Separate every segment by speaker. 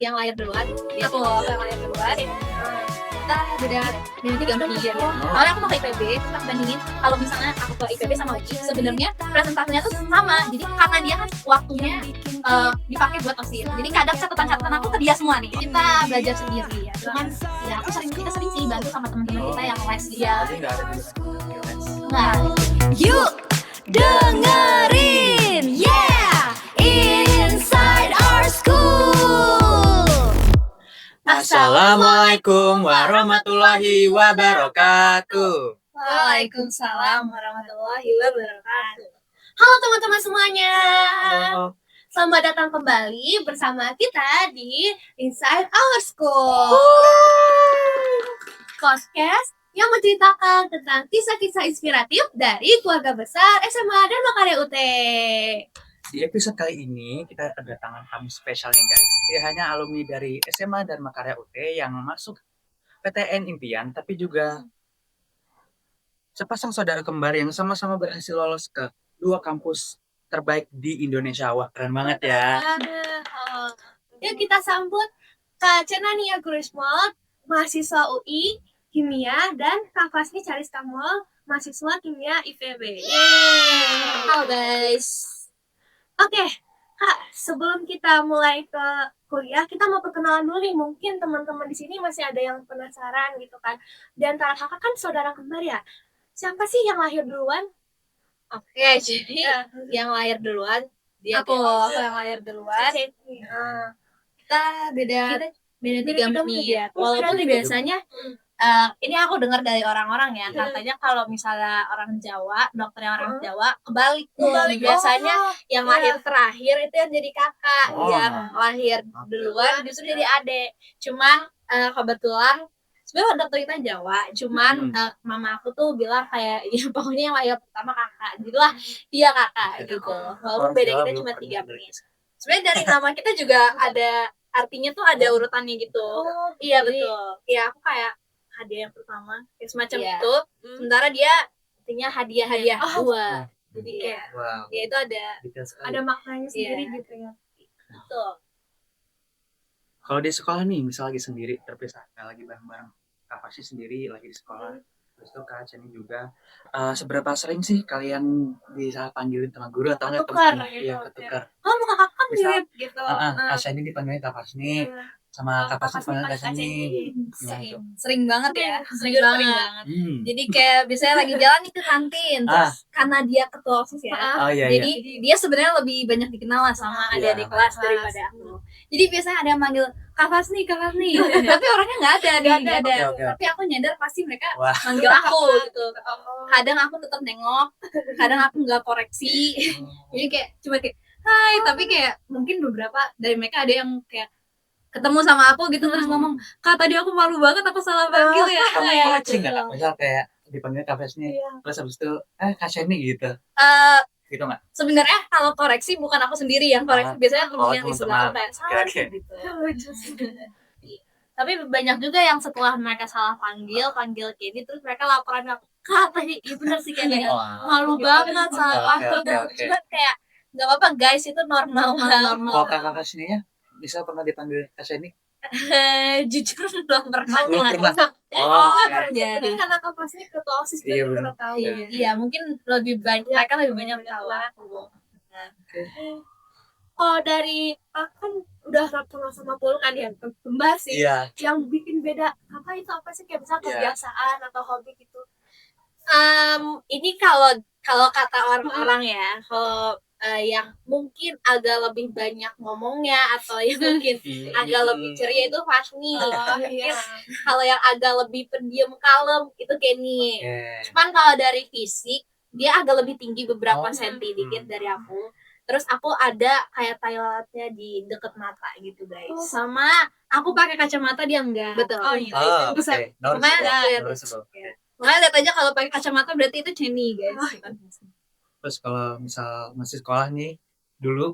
Speaker 1: yang lahir duluan, aku yang lahir duluan. Kita beda 3 tahun ya. Awalnya aku mau ke IPB, terus aku bandingin kalau misalnya aku ke IPB sama UI, sebenarnya presentasinya tuh sama. Jadi karena dia kan waktunya dipakai buat OSIS. Jadi kadang catatan-catatan aku ke dia semua nih. Kita belajar sendiri ya. Cuman ya kita sering sih bantu sama teman-teman kita yang les dia. Nah,
Speaker 2: Yuk dengerin, yeah, inside our school.
Speaker 3: Assalamualaikum warahmatullahi wabarakatuh.
Speaker 1: Waalaikumsalam warahmatullahi wabarakatuh. Halo teman-teman semuanya.
Speaker 3: Halo.
Speaker 1: Selamat datang kembali bersama kita di Inside Our School. Podcast yang menceritakan tentang kisah-kisah inspiratif dari keluarga besar SMA dan Makarya UT.
Speaker 3: Di episode kali ini kita kedatangan tamu spesial nih guys. Dia hanya alumni dari SMA dan Makarya UT yang masuk PTN Impian, tapi juga sepasang saudara kembar yang sama-sama berhasil lolos ke 2 kampus terbaik di Indonesia. Wah, keren banget ya.
Speaker 1: Yuk kita sambut Kak Cenania Gurismol, mahasiswa UI Kimia, dan Kak Fasni Charis Kamol, mahasiswa Kimia IPB. Yeay. Halo guys. Oke, Kak, sebelum kita mulai ke kuliah, kita mau perkenalan dulu nih. Mungkin teman-teman di sini masih ada yang penasaran gitu kan. Di antara kakak kan saudara kembar ya. Siapa sih yang lahir duluan? Oke, jadi yang lahir duluan aku yang lahir duluan. Kita beda 3 menit. Walaupun biasanya ini aku dengar dari orang-orang ya, katanya kalau misalnya orang Jawa, dokternya orang Jawa kebalik tuh. Biasanya yang lahir terakhir itu yang jadi kakak, yang lahir duluan justru jadi adik. Cuman kebetulan sebenarnya dokter kita Jawa, cuman mama aku tuh bilang kayak ya pokoknya yang lahir pertama kakak, jadilah dia kakak gitu. Walaupun beda kita cuma 3 menit. Sebenarnya dari nama kita juga ada artinya tuh, ada urutannya gitu. Iya betul. Iya, aku kayak hadiah yang pertama, kayak semacam itu. Sementara dia artinya hadiah dua. Jadi kayak ya itu ada maknanya sendiri gitu ya. Betul.
Speaker 3: Kalau di sekolah nih, misal lagi sendiri terpisah, lagi bareng-bareng, Kak Fasih sendiri lagi di sekolah, terus tuh Kak Ceni juga. Seberapa sering sih kalian bisa panggilin sama guru atau enggak teman? Iya, ketukar.
Speaker 1: Oh, muka kakak kan
Speaker 3: Misal,
Speaker 1: mirip gitu.
Speaker 3: Kak Ceni dipanggilin Kak Fasih, sama Kak Fasih dipanggilin Kak Ceni.
Speaker 1: Sering banget ya, sering banget. Jadi kayak biasanya lagi jalan nih ke kantin, terus karena dia ketua OSIS ya, jadi dia sebenarnya lebih banyak dikenal lah sama adik-adik kelas daripada aku. Jadi biasanya ada yang manggil Kak Fasni, tapi orangnya nggak ada. Tapi aku nyadar pasti mereka manggil aku gitu. Kadang aku tetap nengok, kadang aku nggak koreksi. Jadi kayak cuma kayak hai, tapi kayak mungkin beberapa dari mereka ada yang kayak ketemu sama aku gitu terus ngomong, Kak tadi aku malu banget aku salah panggil ya.
Speaker 3: Kamu koreksi nggak Kak? Misal kayak dipanggil Kak Fasih, terus habis itu Kak Ceni gitu. Gitu nggak?
Speaker 1: Sebenarnya kalau koreksi bukan aku sendiri yang koreksi, biasanya temen yang di sebelah kayak salah gitu. Tapi banyak juga yang setelah mereka salah panggil Kenny, terus mereka laporan ke aku, Kak tadi itu benar sih Kenny, malu banget salah panggil. Cuman kayak nggak apa-apa guys, itu normal.
Speaker 3: Kalau Kak Fasih ya, bisa pernah dipanggil Kak Ceni?
Speaker 1: Jujur belum pernah.
Speaker 3: Iya.
Speaker 1: Jadi karena Kak Fasni ketua OSIS,
Speaker 3: Iya,
Speaker 1: jadi kurang tahu. Iya, mungkin mereka lebih banyak tahu aku. Oh, dari kan udah sama puluh kan ya, kembar sih. Yang bikin beda apa itu apa sih, kayak misalnya kebiasaan atau hobi gitu. Ini kalau kata orang-orang ya, kalau yang mungkin agak lebih banyak ngomongnya atau yang mungkin agak lebih ceria itu Fasni. Kalau yang agak lebih pendiam kalem itu Kenny. Cuman kalau dari fisik dia agak lebih tinggi beberapa senti dikit dari aku. Terus aku ada kayak highlightnya di deket mata gitu guys. Sama aku pakai kacamata, dia enggak. Betul. Makanya lihat aja kalau pakai kacamata berarti itu Kenny guys.
Speaker 3: Terus kalau misal masih sekolah nih dulu,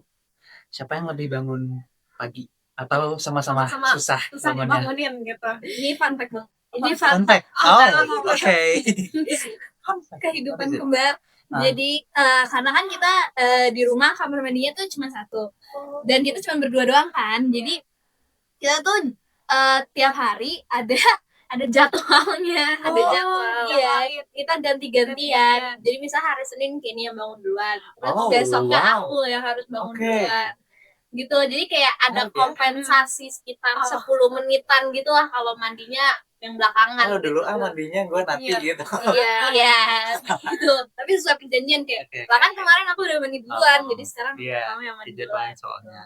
Speaker 3: siapa yang lebih bangun pagi atau sama-sama susah
Speaker 1: bangunin gitu. Ini fun fact dong. Ini
Speaker 3: fun fact. Oke.
Speaker 1: Kehidupan kembar. Jadi karena kan kita di rumah kamar mandinya tuh cuma satu, dan kita cuma berdua doang kan. Jadi kita tuh tiap hari ada jadwalnya, ada jadwal. Iya, kita ganti-gantian. Jadi misal hari Senin Kenny yang bangun duluan, terus besoknya aku yang harus bangun duluan. Gitu. Jadi kayak ada kompensasi sekitar 10 menitan gitu lah kalau mandinya yang belakangan.
Speaker 4: Dulu mandinya gue nanti gitu.
Speaker 1: Iya, gitu. Tapi sesuai perjanjian kayak, bahkan kemarin aku udah mandi duluan, jadi sekarang kamu yang mandi duluan.
Speaker 4: Soalnya.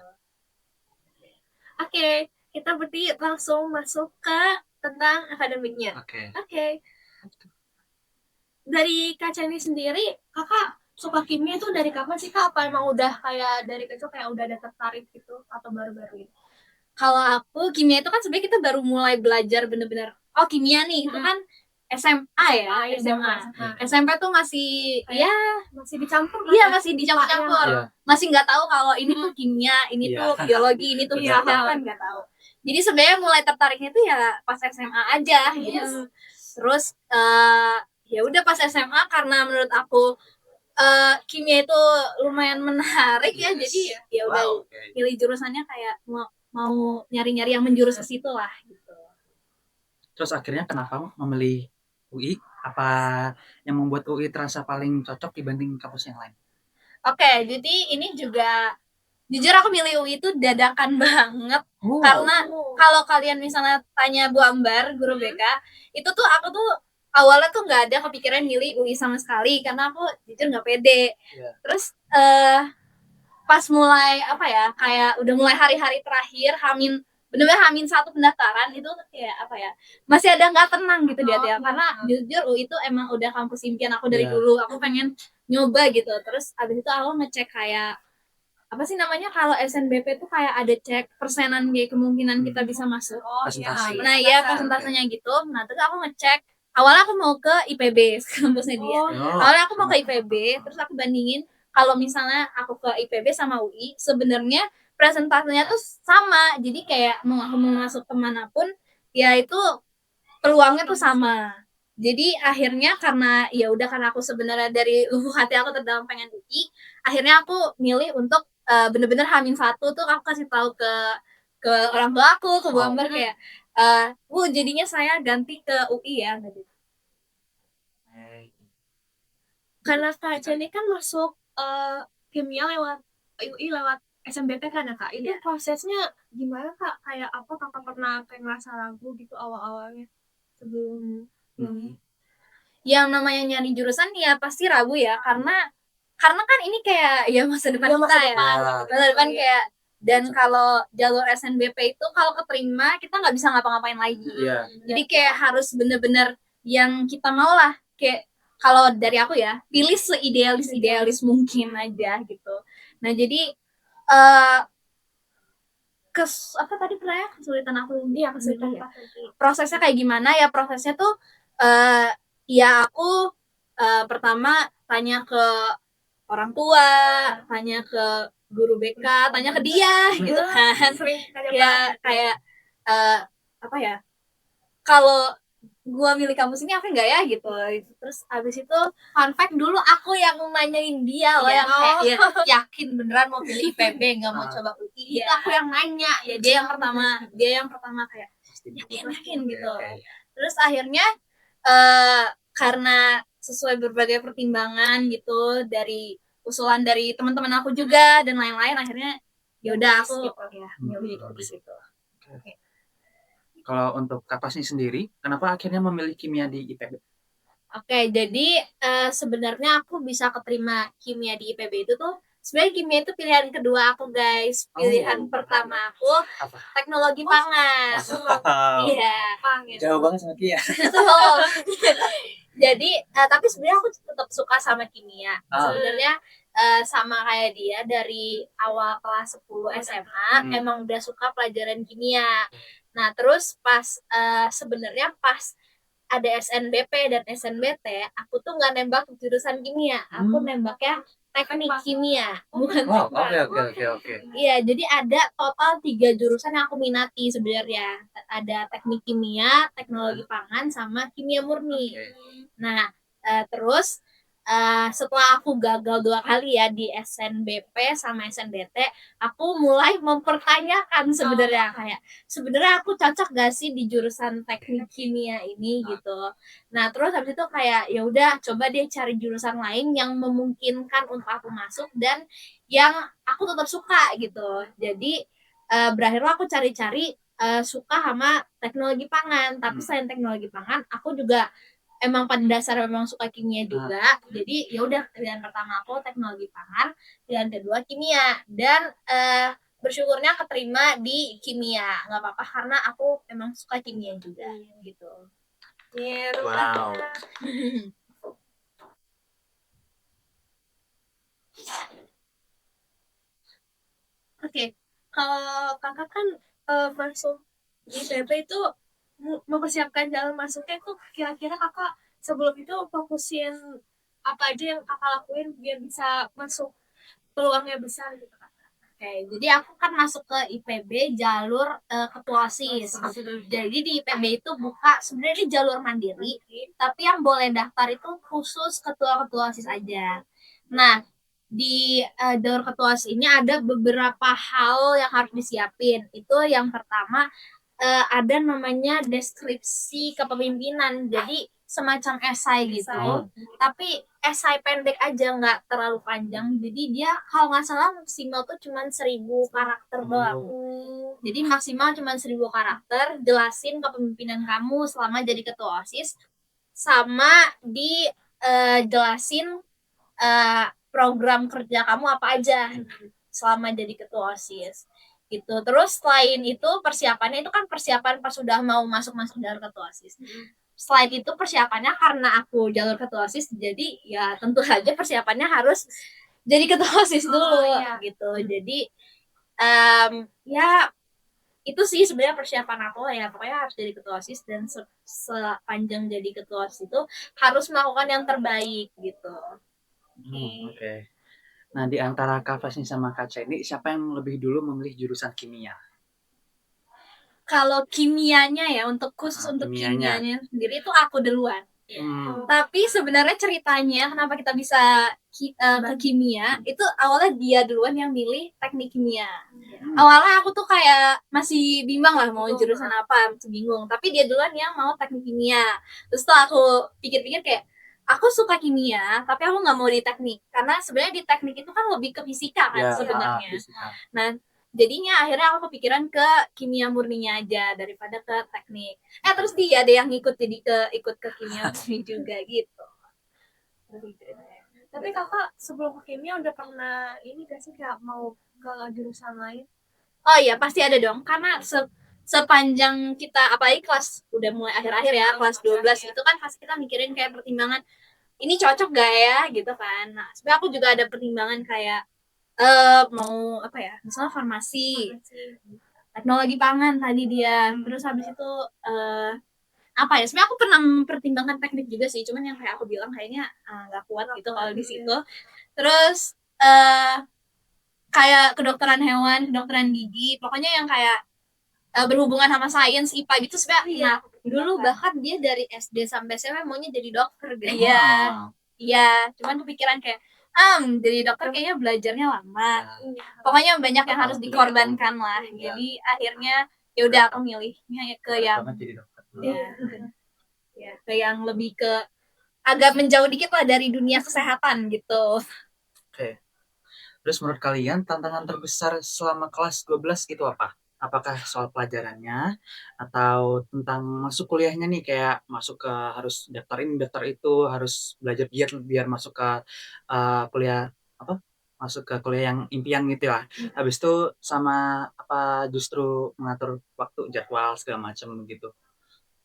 Speaker 1: Oke, kita berarti langsung masuk ke tentang akademiknya. Oke. Dari Kak Ceni sendiri, kakak suka kimia itu dari kapan sih Kak? Apa emang udah kayak dari kecil kayak udah ada tertarik gitu atau baru-baru ini? Kalau aku kimia itu kan sebenarnya kita baru mulai belajar bener-bener kimia nih itu kan SMA ya, SMA. SMP tuh masih masih dicampur. Iya, masih dicampur-campur. Masih nggak tahu kalau ini tuh kimia, ini tuh biologi, ini tuh filsafat kan nggak tahu. Jadi sebenarnya mulai tertariknya tuh ya pas SMA aja gitu. Terus ya udah pas SMA karena menurut aku kimia itu lumayan menarik ya, jadi ya udah pilih jurusannya kayak mau nyari-nyari yang menjurus ke situ lah gitu.
Speaker 3: Terus akhirnya kenapa memilih UI? Apa yang membuat UI terasa paling cocok dibanding kampus yang lain? Oke, jadi ini juga jujur aku milih UI itu dadakan banget. Karena kalau kalian misalnya tanya Bu Ambar, guru BK, itu tuh aku tuh awalnya tuh nggak ada kepikiran milih UI sama sekali karena aku jujur nggak pede. Terus pas mulai kayak udah mulai hari-hari terakhir bener-bener hamin 1 pendaftaran itu kayak masih ada nggak tenang gitu di hati aku karena jujur UI itu emang udah kampus impian aku dari dulu, aku pengen nyoba gitu. Terus abis itu aku ngecek kayak apa sih namanya kalau SNBP tuh kayak ada cek persenan kayak kemungkinan kita bisa masuk. Presentasi.
Speaker 1: Nah ya persentasenya gitu. Nah terus aku ngecek. Awalnya aku mau ke IPB kampusnya dia. Awalnya aku mau ke IPB, terus aku bandingin kalau misalnya aku ke IPB sama UI, sebenarnya presentasinya tuh sama. Jadi kayak mau aku mau masuk kemanapun, ya itu peluangnya tuh sama. Jadi akhirnya karena ya udah karena aku sebenarnya dari lubuk hati aku terdalam pengen UI, akhirnya aku milih untuk bener-bener Hamin 1 tuh aku kasih tahu ke orang tua aku, ke Bu Ambar kayak Bu jadinya saya ganti ke UI ya gitu. Karena Kak Jenny kan masuk kimia lewat UI lewat SNBP kan ya Kak, itu prosesnya gimana Kak? Kayak apa Kakak pernah kayak ngerasa ragu gitu awal-awalnya sebelum yang namanya nyari jurusan ya pasti ragu ya karena kan ini kayak ya masa depan kita ya. Masa depan kayak dan kalau jalur SNBP itu kalau keterima kita nggak bisa ngapa-ngapain lagi. Jadi kayak harus bener-bener yang kita mau lah. Kayak kalau dari aku ya pilih seidealis mungkin aja gitu. Nah jadi kesulitan aku kesulitan ya. Prosesnya kayak gimana ya? Prosesnya tuh ya aku pertama tanya ke orang tua, tanya ke guru BK, tanya ke dia gitu kan. Ya kayak kalau gua milih kampus ini apa enggak ya gitu. Terus abis itu fun fact dulu aku yang nanyain dia loh yang kayak yakin beneran mau pilih IPB nggak mau coba UI. Itu aku yang nanya ya dia yang pertama kayak yakin gitu. Terus akhirnya karena sesuai berbagai pertimbangan gitu dari usulan dari teman-teman aku juga dan lain-lain akhirnya ya udah aku milih kampus itu.
Speaker 3: Kalau untuk Kapasni sendiri, kenapa akhirnya memilih kimia di IPB? Oke, jadi sebenarnya aku bisa keterima kimia di IPB itu tuh sebenarnya kimia itu pilihan kedua aku guys. Pilihan pertama aku teknologi pangan. Iya.
Speaker 4: Jauh banget sama Kia.
Speaker 1: Jadi tapi sebenarnya aku tetap suka sama kimia. Sebenarnya sama kayak dia dari awal kelas 10 SMA emang udah suka pelajaran kimia. Nah terus pas sebenarnya pas ada SNBP dan SNBT, aku tuh nggak nembak jurusan kimia, aku nembaknya teknik kimia, bukan
Speaker 4: Oke.
Speaker 1: Iya, jadi ada total 3 jurusan yang aku minati sebenarnya. Ada teknik kimia, teknologi pangan, sama kimia murni. Nah, terus
Speaker 5: setelah aku gagal 2 kali ya di SNBP sama SNBT, aku mulai mempertanyakan sebenarnya kayak, sebenarnya aku cocok gak sih di jurusan teknik kimia ini gitu. Nah, terus habis itu kayak ya udah coba deh cari jurusan lain yang memungkinkan untuk aku masuk dan yang aku tetap suka gitu. Jadi berakhirlah aku cari-cari suka sama teknologi pangan. Tapi selain teknologi pangan, aku juga emang pada dasarnya memang suka kimia juga. Jadi ya udah pilihan pertama aku teknologi pangan, pilihan kedua kimia dan bersyukurnya keterima di kimia. Nggak apa-apa karena aku emang suka kimia juga gitu.
Speaker 4: Wow.
Speaker 1: Oke, kalau kakak kan masuk di IPB itu mempersiapkan jalan masuknya itu kira-kira kakak sebelum itu fokusin apa aja yang kakak lakuin biar bisa masuk peluangnya besar gitu kak.
Speaker 5: Oke, jadi aku kan masuk ke IPB jalur ketua OSIS. Jadi di IPB itu buka sebenarnya di jalur mandiri, tapi yang boleh daftar itu khusus ketua-ketua OSIS aja. Nah, di jalur ketua OSIS ini ada beberapa hal yang harus disiapin. Itu yang pertama ada namanya deskripsi kepemimpinan. Jadi semacam esai gitu. Tapi esai pendek aja, nggak terlalu panjang. Jadi dia kalau nggak salah maksimal tuh cuma 1.000 karakter doang. Jadi maksimal cuma 1.000 karakter, jelasin kepemimpinan kamu selama jadi ketua OSIS, sama di jelasin program kerja kamu apa aja selama jadi ketua OSIS gitu. Terus selain itu persiapannya itu kan persiapan pas sudah mau masuk jalur ketua OSIS. Selain itu persiapannya karena aku jalur ketua OSIS, jadi ya tentu saja persiapannya harus jadi ketua OSIS dulu gitu. Jadi ya itu sih sebenarnya persiapan aku ya, pokoknya harus jadi ketua OSIS dan sepanjang jadi ketua OSIS itu harus melakukan yang terbaik gitu.
Speaker 3: Oke. Nah, di antara Kak Fasni sama Kak Ceni, siapa yang lebih dulu memilih jurusan kimia?
Speaker 5: Kalau kimianya ya, untuk khusus untuk kimianya sendiri itu aku duluan. Tapi sebenarnya ceritanya kenapa kita bisa ke kimia itu awalnya dia duluan yang milih teknik kimia. Awalnya aku tuh kayak masih bimbang lah mau jurusan apa, masih bingung. Tapi dia duluan yang mau teknik kimia. Terus setelah aku pikir-pikir kayak aku suka kimia, tapi aku nggak mau di teknik karena sebenarnya di teknik itu kan lebih ke fisika kan sebenarnya. Nah, jadinya akhirnya aku kepikiran ke kimia murninya aja daripada ke teknik. Terus dia ada yang ikut jadi ikut ke kimia murni juga gitu.
Speaker 1: Tapi kakak sebelum ke kimia udah pernah ini gak sih kayak mau ke jurusan lain?
Speaker 5: Oh iya pasti ada dong, karena sepanjang kita apalagi kelas udah mulai akhir-akhir ya, kelas 12 itu kan pasti kita mikirin kayak pertimbangan ini cocok gak ya gitu kan. Nah, sebenarnya aku juga ada pertimbangan kayak mau apa ya, misalnya farmasi, teknologi pangan tadi dia, terus habis itu apa ya, sebenarnya aku pernah mempertimbangkan teknik juga sih, cuman yang kayak aku bilang kayaknya nggak kuat gitu kalau di situ. Terus kayak kedokteran hewan, kedokteran gigi, pokoknya yang kayak berhubungan sama sains IPA gitu sebenarnya. Dulu bahkan dia dari SD sampai SMA maunya jadi dokter gitu. Iya, cuman kepikiran kayak jadi dokter kayaknya belajarnya lama. Pokoknya banyak yang harus dikorbankan lah. Jadi akhirnya ya udah aku milihnya ke yang ke yang lebih ke agak menjauh dikit lah dari dunia kesehatan gitu.
Speaker 3: Oke. Terus menurut kalian tantangan terbesar selama kelas 12 itu apa? Apakah soal pelajarannya atau tentang masuk kuliahnya nih, kayak masuk ke harus daftar ini daftar itu, harus belajar biar masuk ke kuliah apa? Masuk ke kuliah yang impian gitu lah. Habis itu sama apa justru mengatur waktu, jadwal segala macam gitu.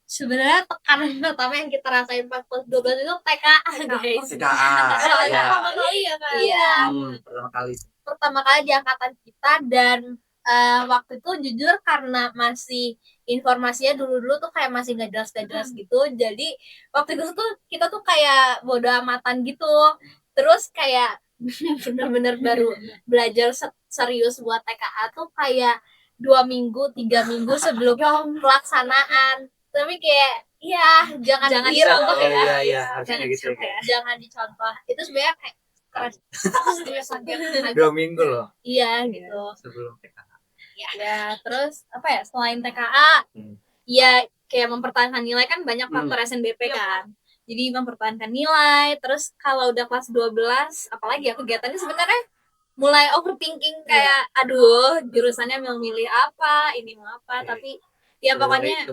Speaker 5: Sebenarnya tekanan pertama yang kita rasain pas kelas 12 itu TKA guys.
Speaker 3: TKA.
Speaker 1: Pertama kali ya kan?
Speaker 5: Iya. Pertama kali di angkatan kita dan waktu itu jujur karena masih informasinya dulu tuh kayak masih nggak jelas gitu. Jadi waktu itu tuh kita tuh kayak bodo amatan gitu. Terus kayak bener-bener baru belajar serius buat TKA tuh kayak 2 minggu, 3 minggu sebelum pelaksanaan. Tapi kayak Iya, jangan
Speaker 1: Jangan
Speaker 5: ditiru
Speaker 1: dicontoh
Speaker 5: ya.
Speaker 3: iya iya harusnya
Speaker 1: Jangan
Speaker 3: kayak gitu
Speaker 1: dicontoh
Speaker 3: ya.
Speaker 5: Jangan dicontoh. Itu sebenarnya kayak keren.
Speaker 3: Dua minggu loh
Speaker 5: Iya gitu.
Speaker 3: sebelum TKA.
Speaker 5: Ya, terus apa ya? Selain TKA, ya kayak mempertahankan nilai kan banyak faktor SNBP kan. Jadi mempertahankan nilai, terus kalau udah kelas 12, apalagi ya kegiatannya sebenarnya mulai overthinking kayak aduh, jurusannya mau milih apa, ini mau apa, tapi ya pokoknya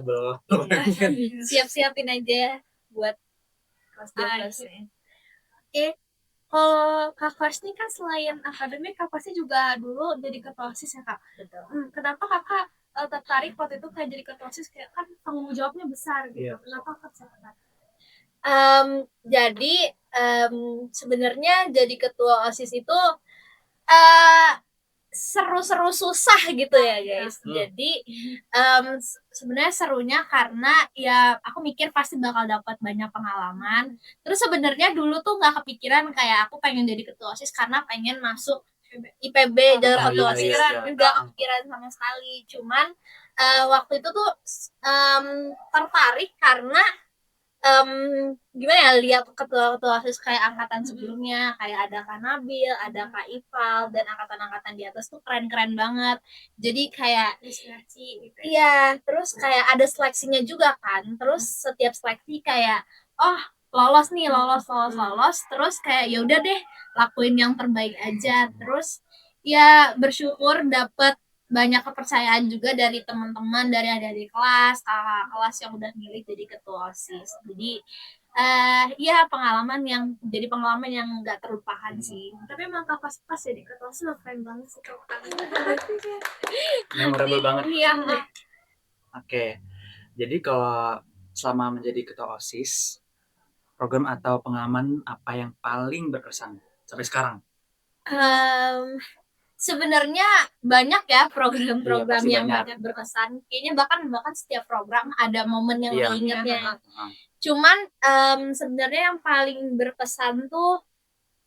Speaker 5: siap-siapin aja buat kelas 12 ya.
Speaker 1: Oke, kalau Kak Fars nih kan selain akademik, Kak Fars juga dulu jadi ketua OSIS ya Kak. Kenapa Kakak tertarik waktu itu kayak jadi ketua OSIS, kayak kan tanggung jawabnya besar gitu.
Speaker 3: Iya.
Speaker 1: Kenapa Kak bisa tertarik?
Speaker 5: Jadi sebenarnya jadi ketua OSIS itu eh seru-seru susah gitu ya guys. Jadi sebenarnya serunya karena ya aku mikir pasti bakal dapat banyak pengalaman. Terus sebenarnya dulu tuh nggak kepikiran kayak aku pengen jadi ketua OSIS karena pengen masuk IPB jalur ketua OSIS, nggak kepikiran sama sekali. Cuman waktu itu tuh tertarik karena gimana ya, lihat ketua-ketua OSIS kayak angkatan sebelumnya, kayak ada Kak Nabil, ada Kak Ipal, dan angkatan-angkatan di atas tuh keren-keren banget. Jadi kayak
Speaker 1: Inspirasi gitu.
Speaker 5: iya, terus kayak ada seleksinya juga kan. Terus setiap seleksi kayak oh lolos nih, lolos, terus kayak ya udah deh, lakuin yang terbaik aja. Terus ya bersyukur dapet banyak kepercayaan juga dari teman-teman, dari adik-adik kelas, kakak kelas yang udah milih jadi ketua OSIS. Jadi ya pengalaman yang nggak terlupakan sih.
Speaker 1: Tapi emang Kak Fars pas jadi ketua OSIS keren banget sih Kak.
Speaker 3: Memorable banget.
Speaker 1: Iya.
Speaker 3: Oke, jadi kalau selama menjadi ketua OSIS, program atau pengalaman apa yang paling berkesan sampai sekarang?
Speaker 5: Sebenarnya banyak ya
Speaker 3: Iya,
Speaker 5: program-program
Speaker 3: pasti
Speaker 5: yang
Speaker 3: banyak.
Speaker 5: banyak berkesan. Kayaknya bahkan setiap program ada momen yang
Speaker 3: Iya.
Speaker 5: lo ingetnya.
Speaker 3: Heeh.
Speaker 5: Cuman sebenarnya yang paling berkesan tuh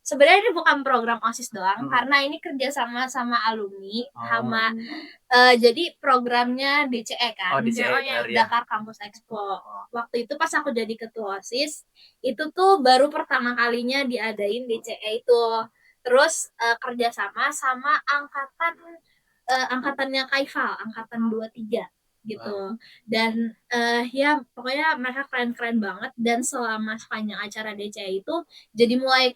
Speaker 5: sebenarnya ini bukan program OSIS doang, karena ini kerjasama sama alumni sama jadi programnya DCE kan.
Speaker 3: Oh, DCE, ya.
Speaker 5: Dakar Campus Expo. Waktu itu pas aku jadi ketua OSIS, itu tuh baru pertama kalinya diadain DCE itu. Terus kerjasama sama angkatannya Kaifal, angkatan 23 gitu. Dan ya pokoknya mereka keren-keren banget, dan selama sepanjang acara DCE itu jadi mulai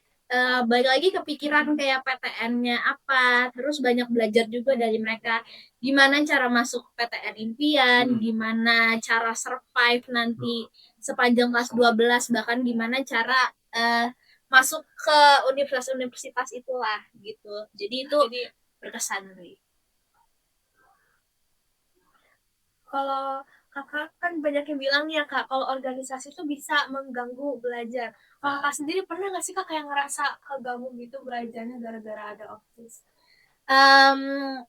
Speaker 5: balik lagi kepikiran kayak PTN-nya apa, terus banyak belajar juga dari mereka gimana cara masuk PTN impian, gimana cara survive nanti sepanjang kelas 12, bahkan gimana cara masuk ke universitas-universitas itulah gitu. Jadi itu berkesan nih.
Speaker 1: Kalau Kakak kan banyak yang bilang nih ya Kak, kalau organisasi itu bisa mengganggu belajar. Kalau Kakak sendiri pernah nggak sih Kak kayak ngerasa keganggu gitu belajarnya gara-gara ada OSIS?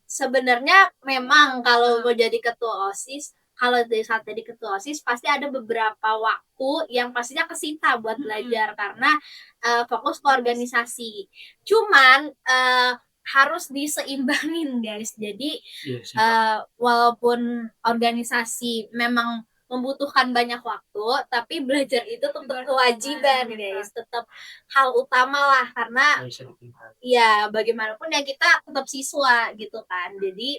Speaker 5: Sebenarnya memang kalau mau jadi ketua OSIS, kalau dari saat jadi ketua OSIS pasti ada beberapa waktu yang pastinya kesita buat belajar karena fokus ke organisasi. Cuman harus diseimbangin guys. Jadi walaupun organisasi memang membutuhkan banyak waktu, tapi belajar itu tetap kewajiban guys, tetap hal utama lah, karena ya bagaimanapun ya kita tetap siswa gitu kan. Jadi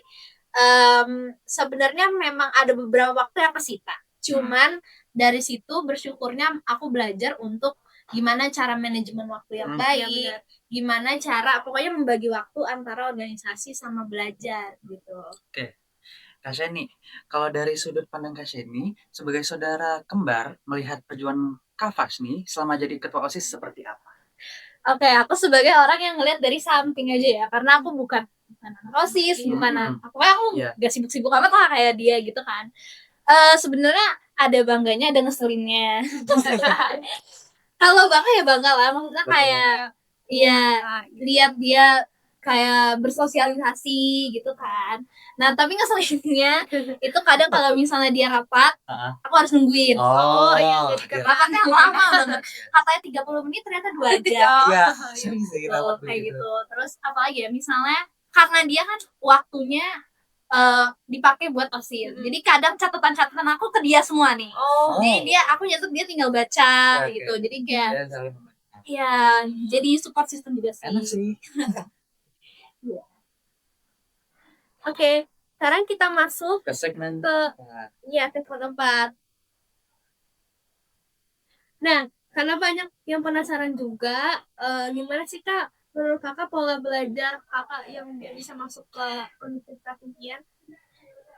Speaker 5: sebenarnya memang ada beberapa waktu yang kesita, cuman dari situ bersyukurnya aku belajar untuk gimana cara manajemen waktu yang baik, gimana cara pokoknya membagi waktu antara organisasi sama belajar gitu.
Speaker 3: Oke, Kak Sheni, kalau dari sudut pandang Kak Sheni sebagai saudara kembar melihat perjuangan Kak Fars nih selama jadi ketua OSIS seperti apa?
Speaker 5: Oke, aku sebagai orang yang ngeliat dari samping aja ya, karena aku bukan anak OSIS, pokoknya aku gak sibuk-sibuk amat lah kayak dia gitu kan. Sebenarnya ada bangganya, ada ngeselinnya. Kalau bangga ya bangga lah, maksudnya kayak ya lihat dia kayak bersosialisasi gitu kan. Nah tapi ngeselinnya itu kadang kalau misalnya dia rapat, aku harus nungguin. Rapatnya lama banget, katanya 30 menit ternyata 2 jam.
Speaker 3: Iya,
Speaker 5: Kayak gitu. Terus apalagi ya, misalnya karena dia kan waktunya dipakai buat OSIS. Jadi kadang catatan aku ke dia semua nih.
Speaker 1: Oh.
Speaker 5: Jadi aku nyatet, dia tinggal baca
Speaker 3: Oke.
Speaker 5: gitu. Jadi kayak
Speaker 3: Ya, saling membantu.
Speaker 5: ya jadi support system juga sih.
Speaker 3: Enak sih.
Speaker 1: Oke, sekarang kita masuk
Speaker 3: Ke segmen
Speaker 1: ke segmen 4. Nah, karena banyak yang penasaran juga, gimana sih Kak menurut Kakak pola belajar Kakak yang biar bisa masuk ke Universitas Impian?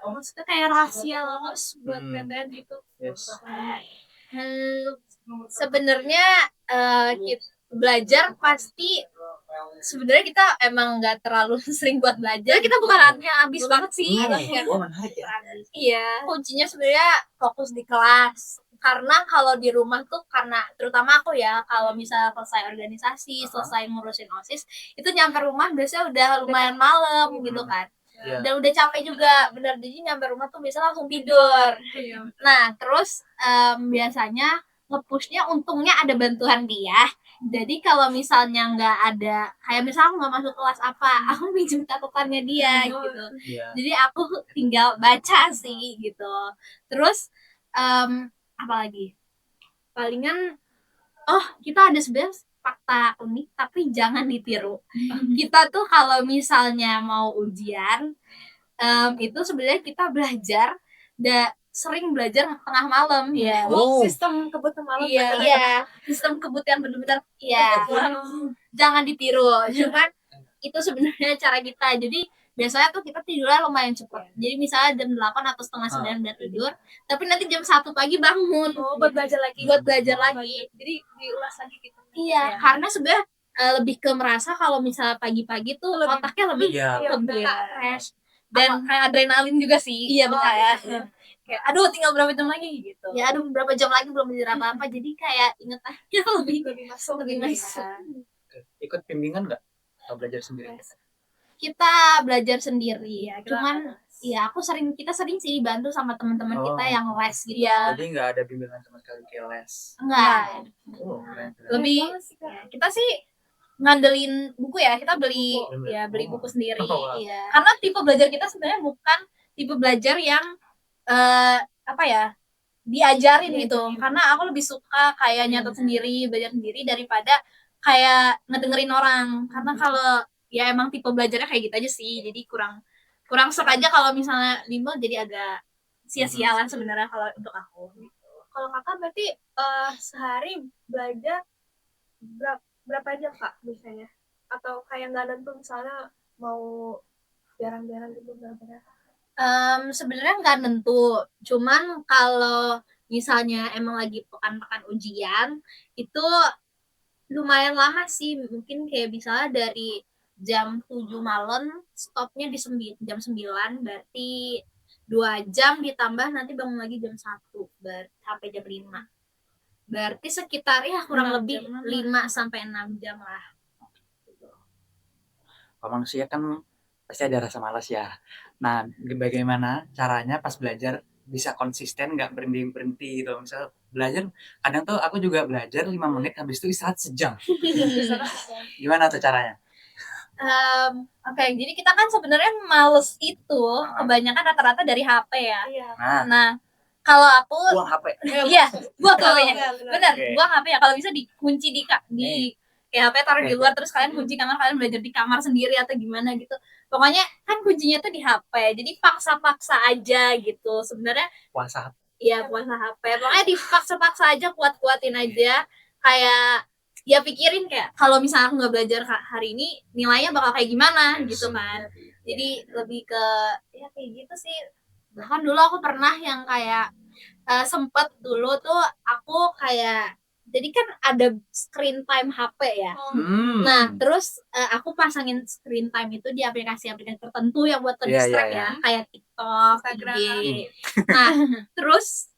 Speaker 1: Maksudnya kayak rahasia lolos buat PTN gitu.
Speaker 3: Yes.
Speaker 5: Sebenarnya belajar pasti sebenarnya kita emang nggak terlalu sering buat belajar. Kita bukannya habis banget sih.
Speaker 3: Wah, menarik ya.
Speaker 5: Iya. Kuncinya sebenarnya fokus di kelas. Karena kalau di rumah tuh, karena terutama aku ya, kalau misalnya selesai organisasi, selesai ngurusin OSIS, itu nyampe rumah biasanya udah lumayan malam gitu kan.
Speaker 3: Iya.
Speaker 5: Dan udah capek juga, bener. Jadi nyampe rumah tuh biasanya langsung tidur. Nah, terus biasanya nge-pushnya, untungnya ada bantuan dia. Jadi kalau misalnya nggak ada, kayak misalnya aku nggak masuk kelas apa, aku minjem catatannya dia gitu.
Speaker 3: Iya.
Speaker 5: Jadi aku tinggal baca sih gitu. Terus apa lagi? Palingan, kita ada sebenarnya fakta unik tapi jangan ditiru. Kita tuh kalau misalnya mau ujian, itu sebenarnya kita belajar sering belajar tengah malam ya.
Speaker 1: Sistem kebut malam.
Speaker 5: Iya, sistem kebut yang benar-benar jangan ditiru. Cuman itu sebenarnya cara kita. Jadi biasanya tuh kita tidurnya lumayan cepat. Jadi misalnya jam 8 atau setengah 9 udah tidur, tapi nanti jam 1 pagi bangun.
Speaker 1: Buat belajar lagi. Jadi diulas lagi gitu.
Speaker 5: Iya, karena sebenarnya lebih ke merasa kalau misalnya pagi-pagi tuh otaknya lebih fresh. Dan kayak adrenalin juga sih. Iya, benar ya. Kayak aduh tinggal berapa jam lagi gitu. Ya aduh berapa jam lagi belum belajar apa-apa, jadi kayak inget aja lebih masuk.
Speaker 3: Ikut bimbingan nggak? Atau belajar sendiri?
Speaker 5: Kita belajar sendiri ya. Cuman ya kita sering sih dibantu sama teman-teman kita yang les gitu.
Speaker 3: Jadi nggak ada bimbingan sama sekali kayak les.
Speaker 5: Enggak.
Speaker 3: Keren.
Speaker 5: Lebih kita sih ngandelin buku ya. Kita beli buku sendiri. Iya. Karena tipe belajar kita sebenarnya bukan tipe belajar yang diajarin gitu. Karena aku lebih suka kayak nyatet sendiri, belajar sendiri daripada kayak ngedengerin orang. Karena kalau ya emang tipe belajarnya kayak gitu aja sih. Jadi kurang serap aja kalau misalnya bimbel, jadi agak sia-sia lah sebenarnya kalau untuk aku.
Speaker 1: Kalau Kakak berarti sehari belajar berapa jam Kak biasanya? Atau kayak nggak nentu, misalnya mau jarang-jarang gitu berapa?
Speaker 5: Sebenarnya nggak nentu, cuman kalau misalnya emang lagi pekan-pekan ujian itu lumayan lama sih, mungkin kayak misalnya dari jam 7 malam stopnya di jam 9, berarti 2 jam ditambah nanti bangun lagi jam 1 sampai jam 5, berarti sekitar ya kurang lebih 5-6 jam lah.
Speaker 3: Kalau manusia kan pasti ada rasa malas ya. Nah, bagaimana caranya pas belajar bisa konsisten, nggak berhenti gitu. Misal belajar, kadang tuh aku juga belajar 5 menit, habis itu istirahat sejam. Gimana tuh caranya?
Speaker 5: Oke, jadi kita kan sebenarnya males itu kebanyakan rata-rata dari HP ya. Nah, kalau aku
Speaker 3: buang HP.
Speaker 5: Iya, buang HP-nya. Benar,
Speaker 3: Oke.
Speaker 5: buang HP ya. Kalau bisa dikunci di kayak HP taruh di luar, terus kalian kunci kamar, kalian belajar di kamar sendiri atau gimana gitu. Pokoknya kan kuncinya tuh di HP. Jadi paksa-paksa aja gitu. Sebenarnya
Speaker 3: Puasa.
Speaker 5: Iya, puasa HP. Pokoknya dipaksa-paksa aja, kuat-kuatin aja. Kayak ya pikirin kayak kalau misalnya aku nggak belajar hari ini, nilainya bakal kayak gimana gitu kan. Jadi lebih ke ya kayak gitu sih. Bahkan dulu aku pernah yang kayak sempet dulu tuh aku kayak, jadi kan ada screen time HP ya. Nah, terus aku pasangin screen time itu di aplikasi-aplikasi tertentu yang buat terdistract ya, kayak TikTok,
Speaker 1: Instagram.
Speaker 5: IG. Nah, terus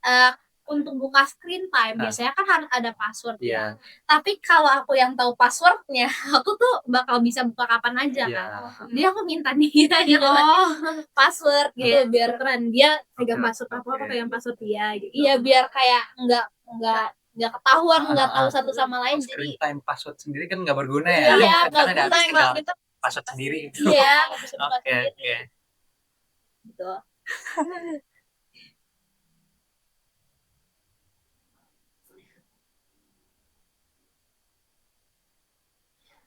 Speaker 5: untuk buka screen time biasanya kan harus ada password ya. Tapi kalau aku yang tahu passwordnya, aku tuh bakal bisa buka kapan aja kan. Jadi aku minta dia gitu password gitu, biar keren dia pegang password apa pegang password dia gitu. Iya, biar kayak nggak ketahuan, nggak tahu satu sama lain.
Speaker 3: Screen
Speaker 5: Jadi
Speaker 3: time password sendiri kan nggak berguna ya.
Speaker 5: iya,
Speaker 3: Karena
Speaker 5: nggak
Speaker 3: ada
Speaker 5: guna,
Speaker 3: password sendiri.
Speaker 5: iya, bisa buka
Speaker 3: Oke.
Speaker 5: sendiri. gitu.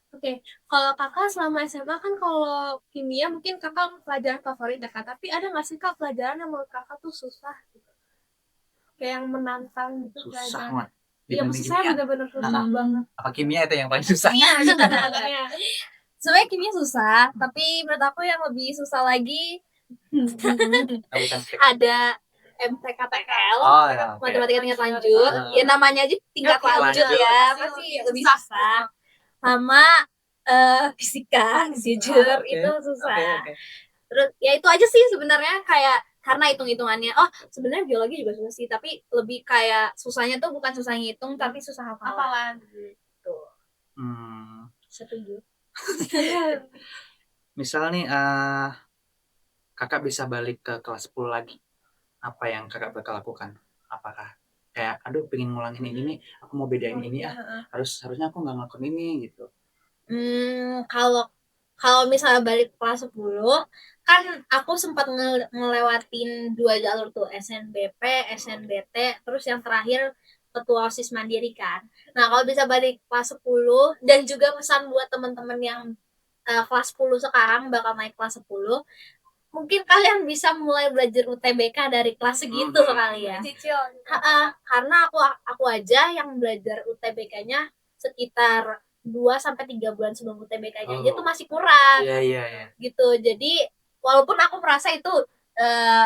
Speaker 1: Oke, kalau kakak selama SMA kan kalau kimia mungkin kakak pelajaran favorit ya kak, tapi ada nggak sih kak pelajaran yang menurut kakak tuh susah gitu? Kayak yang menantang gitu
Speaker 3: Susah
Speaker 1: pelajaran.
Speaker 3: banget.
Speaker 1: Iya, maksud saya bener-bener susah banget.
Speaker 3: Apa kimia itu yang paling susah?
Speaker 1: Iya, gitu katanya.
Speaker 5: Sebenarnya kimia susah, tapi menurut aku yang lebih susah lagi
Speaker 3: Oh, bukan.
Speaker 5: ada MTKTL,
Speaker 3: Oh ya, oke.
Speaker 5: matematika tingkat lanjut. Ya namanya aja tingkat lanjut
Speaker 3: lanjut.
Speaker 5: ya, pasti lebih susah. Sama fisika, jujur
Speaker 3: Oke,
Speaker 5: itu susah.
Speaker 3: oke.
Speaker 5: Terus ya itu aja sih sebenarnya, kayak karena hitung-hitungannya. Oh, sebenarnya biologi juga susah sih, tapi lebih kayak susahnya tuh bukan susah ngitung, tapi susah hafalan.
Speaker 1: Hafalan.
Speaker 5: Gitu. Setuju.
Speaker 3: Misal nih kakak bisa balik ke kelas 10 lagi. Apa yang kakak bakal lakukan? Apakah kayak aduh pengen ngulangin ini nih, aku mau bedain ini harusnya aku nggak ngelakuin ini gitu.
Speaker 5: Kalau misalnya balik kelas 10, kan aku sempat ngelewatin 2 jalur tuh, SNBP, SNBT, terus yang terakhir ketua OSIS mandiri kan. Nah, kalau bisa balik kelas 10 dan juga pesan buat teman-teman yang kelas 10 sekarang bakal naik kelas 10, mungkin kalian bisa mulai belajar UTBK dari kelas segitu kali ya.
Speaker 1: Cicil.
Speaker 5: Karena aku aja yang belajar UTBK-nya sekitar 2 sampai 3 bulan sebelum UTBK-nya aja tuh masih kurang.
Speaker 3: Iya.
Speaker 5: Gitu. Jadi walaupun aku merasa itu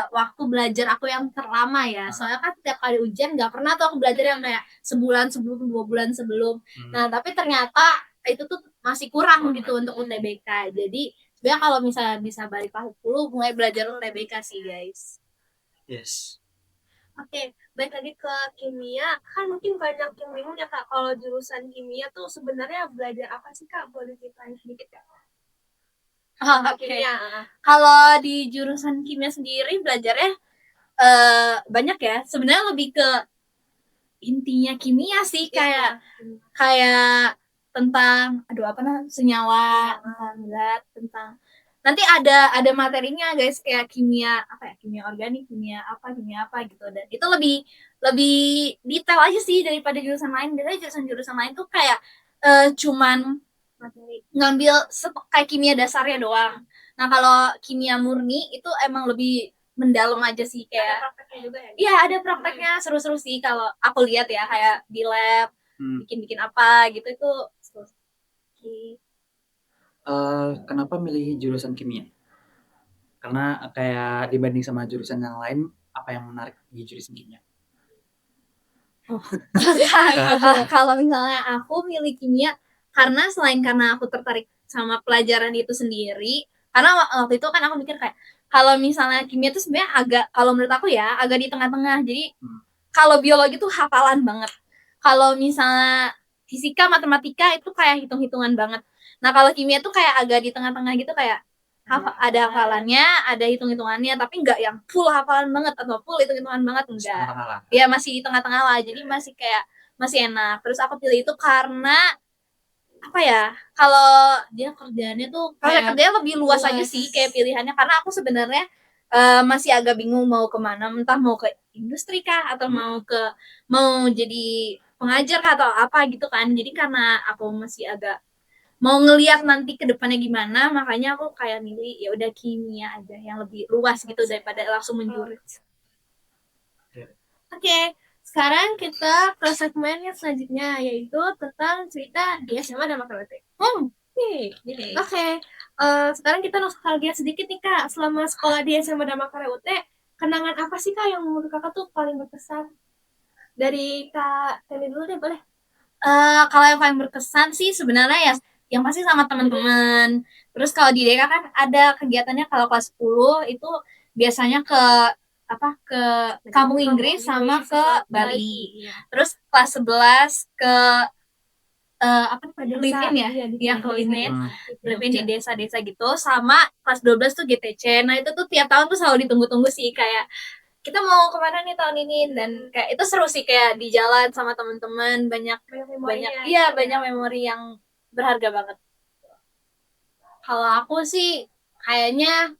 Speaker 5: waktu belajar aku yang terlama ya. Soalnya kan setiap kali ujian nggak pernah tuh aku belajar yang kayak sebulan sebelum, 2 bulan sebelum. Nah, tapi ternyata itu tuh masih kurang gitu untuk UTBK. Jadi sebenarnya kalau misalnya bisa balik kelas 10, mulai belajar UTBK sih guys.
Speaker 3: Yes.
Speaker 1: Oke, balik lagi ke kimia, kan mungkin banyak yang bingung ya kak, kalau jurusan kimia tuh sebenarnya belajar apa sih kak? Boleh ceritain sedikit kak?
Speaker 5: Oke. Kalau di jurusan kimia sendiri belajarnya banyak ya. Sebenarnya lebih ke intinya kimia sih, kayak tentang senyawa, tentang zat, tentang nanti ada materinya guys, kayak kimia kimia organik, kimia apa gitu, dan itu lebih detail aja sih daripada jurusan lain. Biasanya jurusan lain tuh kayak cuman ngambil kayak kimia dasarnya doang. Nah, kalau kimia murni itu emang lebih mendalam aja sih, kayak
Speaker 1: Ada prakteknya juga ya?
Speaker 5: iya, ada prakteknya, seru-seru sih kalau aku lihat ya, kayak di lab bikin apa gitu, itu seru.
Speaker 3: Kenapa milih jurusan kimia? Karena kayak dibanding sama jurusan yang lain, apa yang menarik di jurusan kimia?
Speaker 5: Kalau misalnya aku milih kimia karena selain karena aku tertarik sama pelajaran itu sendiri, karena waktu itu kan aku mikir kayak kalau misalnya kimia itu sebenarnya agak, kalau menurut aku ya, agak di tengah-tengah. Jadi kalau biologi tuh hafalan banget, kalau misalnya fisika, matematika itu kayak hitung-hitungan banget. Nah, kalau kimia tuh kayak agak di tengah-tengah gitu, kayak ada hafalannya, ada hitung-hitungannya, tapi nggak yang full hafalan banget atau full hitung-hitungan banget, enggak. Ya masih di tengah-tengah lah, jadi masih kayak masih enak. Terus aku pilih itu karena apa ya, kalau dia kerjaannya tuh kayak kerjanya lebih luas aja sih, kayak pilihannya. Karena aku sebenarnya masih agak bingung mau kemana, entah mau ke industri kah atau mau jadi pengajar kah atau apa gitu kan. Jadi karena aku masih agak mau ngelihat nanti ke depannya gimana, makanya aku kayak milih ya udah kimia aja yang lebih luas gitu daripada langsung menjurus.
Speaker 1: Oke, sekarang kita ke segmen yang selanjutnya, yaitu tentang cerita di SMA dan matematik. Oke, sekarang kita nostalgia sedikit nih kak, selama sekolah di SMA dan UT, kenangan apa sih kak yang menurut kakak tuh paling berkesan? Dari kak Teli dulu deh, boleh?
Speaker 5: Kalau yang paling berkesan sih sebenarnya ya yang pasti sama teman-teman. Terus kalau di DK kan ada kegiatannya, kalau kelas 10 itu biasanya ke kampung Inggris sama ke Bali. Terus kelas 11 ke Lipin ya, yang ke Lipin di desa-desa gitu. Sama kelas 12 tuh GTC. Nah, itu tuh tiap tahun tuh selalu ditunggu-tunggu sih, kayak kita mau kemana nih tahun ini, dan kayak itu seru sih, kayak di jalan sama teman-teman banyak memori yang berharga banget. Kalau aku sih kayaknya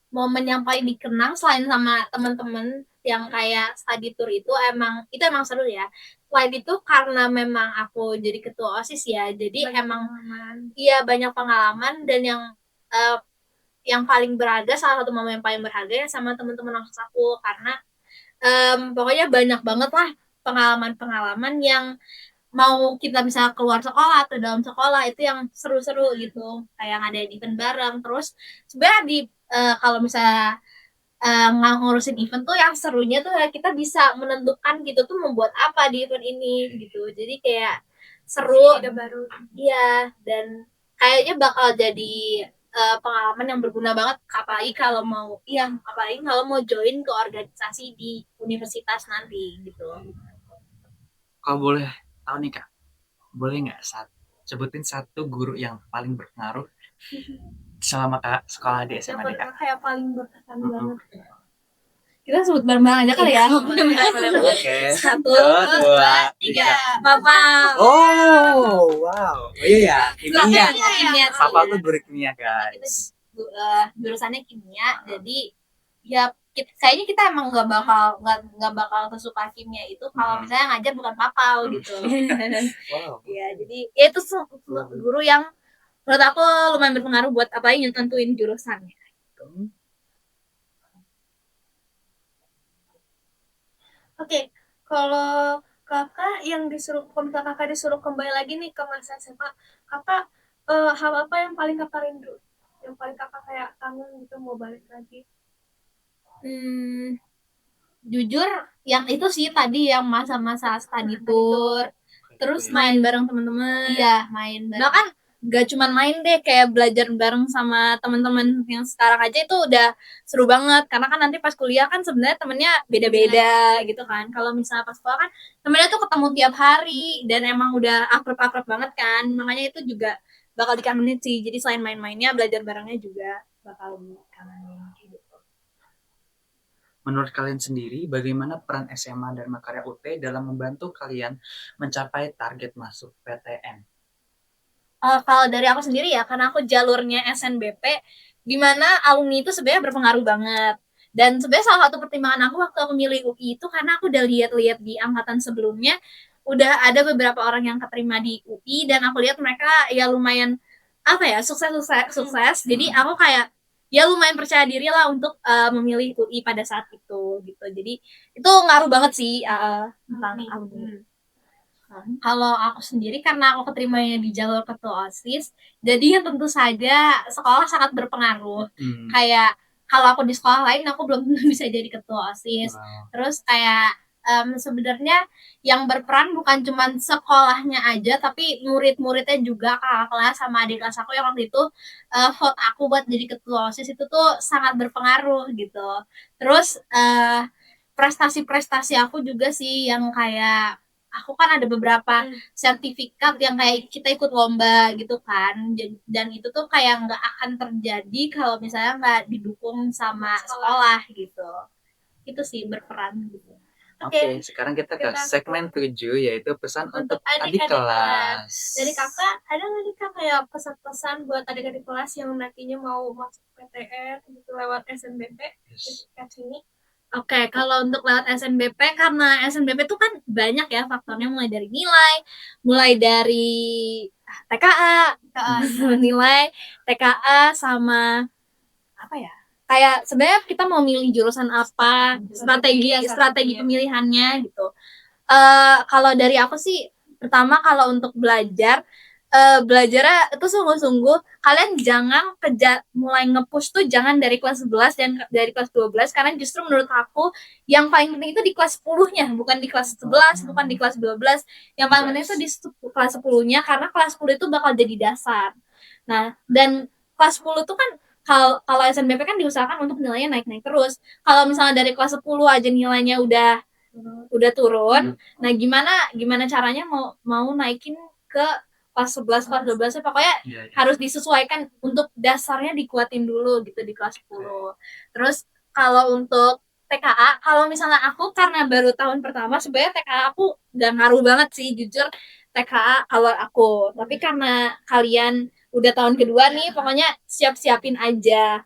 Speaker 5: momen yang paling dikenang selain sama teman-teman yang kayak study tour itu emang seru ya. Selain itu karena memang aku jadi ketua OSIS ya, jadi
Speaker 1: Banyak
Speaker 5: emang
Speaker 1: pengalaman.
Speaker 5: iya banyak pengalaman dan eh, yang paling berharga, salah satu momen yang paling berharga ya sama teman-teman aku karena pokoknya banyak banget lah pengalaman-pengalaman yang mau kita bisa keluar sekolah atau dalam sekolah itu yang seru-seru gitu, kayak ngadain event bareng. Terus sebenarnya kalau misalnya ngurusin event tuh yang serunya tuh ya kita bisa menentukan gitu tuh membuat apa di event ini gitu, jadi kayak seru.
Speaker 1: Ide baru.
Speaker 5: Iya, dan kayaknya bakal jadi pengalaman yang berguna banget, apalagi kalau mau join ke organisasi di universitas nanti gitu.
Speaker 3: Kalau boleh tahu nih Kak, boleh nggak sebutin satu guru yang paling berpengaruh selama Kak sekolah di
Speaker 1: Yang
Speaker 3: SMA nih Kak?
Speaker 1: pernah kayak paling berkesan banget.
Speaker 5: Kita sebut bareng-bareng aja kali ya.
Speaker 3: Oke.
Speaker 5: 1,
Speaker 3: 2,
Speaker 5: 3. Papa.
Speaker 3: Oh, wow. Oh iya ya, kimia.
Speaker 5: Kimia.
Speaker 3: Papa tuh guru kimia guys.
Speaker 5: Jurusannya kimia, jadi ya kayaknya kita emang nggak bakal kesuka kimia itu kalau misalnya ngajar bukan papa gitu.
Speaker 3: Wow.
Speaker 5: Ya, jadi ya itu guru yang menurut aku lumayan berpengaruh buat apa yang nentuin jurusannya.
Speaker 1: Oke, kalau kakak kakak disuruh kembali lagi nih ke masa SMA, kakak hal apa yang paling kakak rindu? Yang paling kakak kayak kangen gitu mau balik lagi?
Speaker 5: Jujur yang itu sih tadi yang masa-masa study tour, terus main bareng teman-teman. Iya, main bareng. Bahkan gak cuman main deh, kayak belajar bareng sama teman-teman yang sekarang aja itu udah seru banget, karena kan nanti pas kuliah kan sebenarnya temennya beda-beda gitu kan. Kalau misalnya pas sekolah kan temennya tuh ketemu tiap hari dan emang udah akrab-akrab banget kan, makanya itu juga bakal dikangenin sih. Jadi selain main-mainnya, belajar barengnya juga bakal dikangenin gitu.
Speaker 3: Menurut kalian sendiri, bagaimana peran SMA dan Makarya UT dalam membantu kalian mencapai target masuk PTN?
Speaker 5: Kalau dari aku sendiri ya, karena aku jalurnya SNBP, di mana alumni itu sebenarnya berpengaruh banget. Dan sebenarnya salah satu pertimbangan aku waktu aku milih UI itu karena aku udah lihat-lihat di angkatan sebelumnya, udah ada beberapa orang yang keterima di UI dan aku lihat mereka ya lumayan apa ya sukses. Jadi aku kayak ya lumayan percaya diri lah untuk memilih UI pada saat itu gitu. Jadi itu ngaruh banget sih tentang alumni. Kalau aku sendiri karena aku keterimanya di jalur ketua OSIS, jadi ya tentu saja sekolah sangat berpengaruh. Kayak kalau aku di sekolah lain aku belum tentu bisa jadi ketua OSIS.
Speaker 3: Wow.
Speaker 5: Terus kayak sebenarnya yang berperan bukan cuma sekolahnya aja, tapi murid-muridnya juga, kakak kelas sama adik kelas aku yang waktu itu vote aku buat jadi ketua OSIS itu tuh sangat berpengaruh gitu. Terus prestasi-prestasi aku juga sih yang kayak aku kan ada beberapa sertifikat yang kayak kita ikut lomba gitu kan, dan itu tuh kayak nggak akan terjadi kalau misalnya nggak didukung sama sekolah gitu. Itu sih berperan gitu.
Speaker 3: Oke, sekarang kita ke segmen 7 yaitu pesan untuk adik kelas.
Speaker 1: Dari kakak, ada nggak nih kak kayak pesan-pesan buat adik-adik kelas yang nantinya mau masuk PTN gitu lewat SNBP dekat sini?
Speaker 5: Oke, kalau untuk lewat SNBP, karena SNBP itu kan banyak ya faktornya, mulai dari nilai, mulai dari TKA, nilai, TKA sama apa ya? Kayak sebenarnya kita mau milih jurusan apa, strategi pemilihannya gitu. Kalau dari aku sih, pertama kalau untuk belajarnya itu sungguh-sungguh, kalian jangan mulai nge-push tuh jangan dari kelas 11 dan dari kelas 12, karena justru menurut aku yang paling penting itu di kelas 10-nya, bukan di kelas 11, bukan di kelas 12. Yang paling penting itu di kelas 10-nya, karena kelas 10 itu bakal jadi dasar. Nah, dan kelas 10 tuh kan kalau SNBP kan diusahakan untuk nilainya naik-naik terus. Kalau misalnya dari kelas 10 aja nilainya udah turun, nah gimana caranya mau naikin ke kelas 11, kelas 12, pokoknya harus disesuaikan, untuk dasarnya dikuatin dulu gitu di kelas 10. Terus kalau untuk TKA, kalau misalnya aku karena baru tahun pertama, sebenarnya TKA aku gak ngaruh banget sih jujur TKA kalau aku, tapi karena kalian udah tahun kedua nih, pokoknya siap-siapin aja.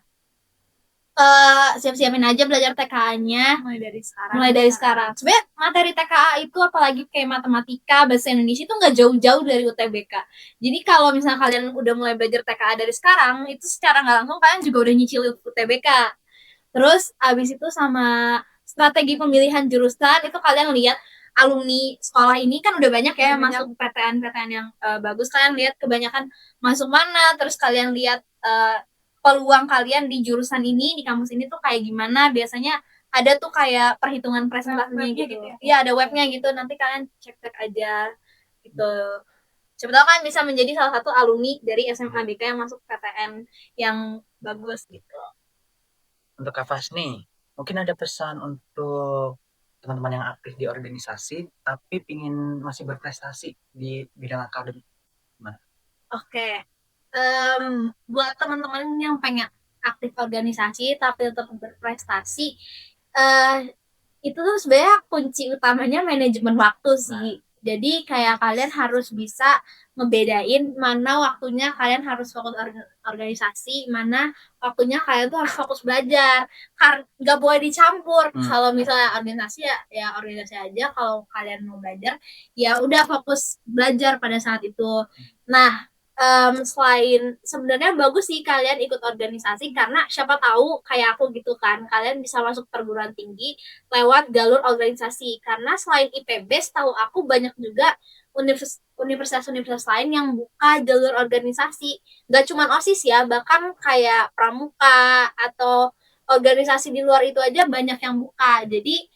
Speaker 5: siap-siapin aja belajar TKA-nya
Speaker 1: mulai dari sekarang.
Speaker 5: Sebenarnya materi TKA itu apalagi kayak matematika, bahasa Indonesia itu nggak jauh-jauh dari UTBK. Jadi kalau misalnya kalian udah mulai belajar TKA dari sekarang, itu secara nggak langsung kalian juga udah nyicil UTBK. Terus abis itu sama strategi pemilihan jurusan itu kalian lihat alumni sekolah ini kan udah banyak ya masuk PTN yang bagus. Kalian lihat kebanyakan masuk mana, terus kalian lihat peluang kalian di jurusan ini, di kampus ini tuh kayak gimana. Biasanya ada tuh kayak perhitungan presentasinya
Speaker 1: Webnya
Speaker 5: gitu.
Speaker 1: gitu ya?
Speaker 5: Iya, ada webnya gitu. Nanti kalian cek-cek aja gitu. Siapa tahu kan bisa menjadi salah satu alumni dari SMA BK yang masuk PTN yang bagus gitu.
Speaker 3: Untuk Kak Fasni, mungkin ada pesan untuk teman-teman yang aktif di organisasi tapi pingin masih berprestasi di bidang akademik.
Speaker 5: Oke. Buat teman-teman yang pengen aktif organisasi tapi tetap berprestasi, itu tuh sebenarnya kunci utamanya manajemen waktu sih. Jadi kayak kalian harus bisa ngebedain mana waktunya kalian harus fokus organisasi, mana waktunya kalian tuh harus fokus belajar. Nggak boleh dicampur. Kalau misalnya organisasi ya organisasi aja. Kalau kalian mau belajar ya udah fokus belajar pada saat itu. Nah, selain sebenarnya bagus sih kalian ikut organisasi karena siapa tahu kayak aku gitu kan, kalian bisa masuk perguruan tinggi lewat jalur organisasi. Karena selain IPB, tahu aku banyak juga universitas-universitas lain yang buka jalur organisasi. Gak cuma OSIS ya, bahkan kayak pramuka atau organisasi di luar itu aja banyak yang buka. Jadi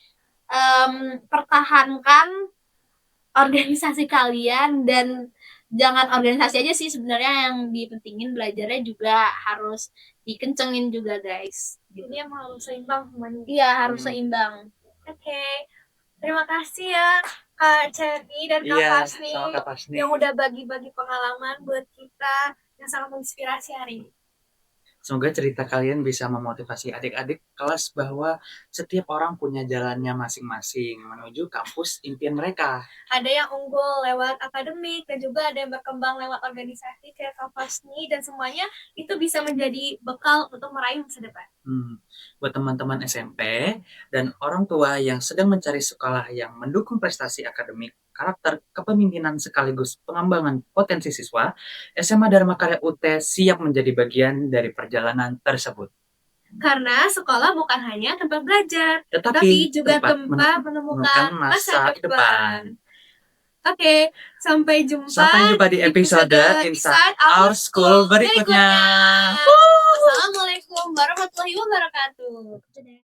Speaker 5: pertahankan organisasi kalian dan jangan organisasi aja sih sebenarnya yang dipentingin, belajarnya juga harus dikencengin juga guys.
Speaker 1: Jadi emang harus seimbang semuanya.
Speaker 5: Iya, harus seimbang.
Speaker 1: Oke. Terima kasih ya Kak Cherry dan Kak Fasni
Speaker 3: sama Kak Fasni.
Speaker 1: yang udah bagi-bagi pengalaman buat kita yang sangat menginspirasi hari ini.
Speaker 3: Semoga cerita kalian bisa memotivasi adik-adik kelas bahwa setiap orang punya jalannya masing-masing menuju kampus impian mereka.
Speaker 1: Ada yang unggul lewat akademik dan juga ada yang berkembang lewat organisasi kayak Kak Fasni, dan semuanya itu bisa menjadi bekal untuk meraih masa depan.
Speaker 3: Buat teman-teman SMP dan orang tua yang sedang mencari sekolah yang mendukung prestasi akademik, karakter, kepemimpinan sekaligus pengembangan potensi siswa, SMA Dharma Karya UT siap menjadi bagian dari perjalanan tersebut.
Speaker 1: Karena sekolah bukan hanya tempat belajar,
Speaker 3: Tetapi
Speaker 1: tapi juga
Speaker 3: tempat
Speaker 1: tempat menemukan masa depan. Oke, sampai jumpa
Speaker 3: di episode Inside Our School berikutnya.
Speaker 1: Assalamualaikum warahmatullahi wabarakatuh.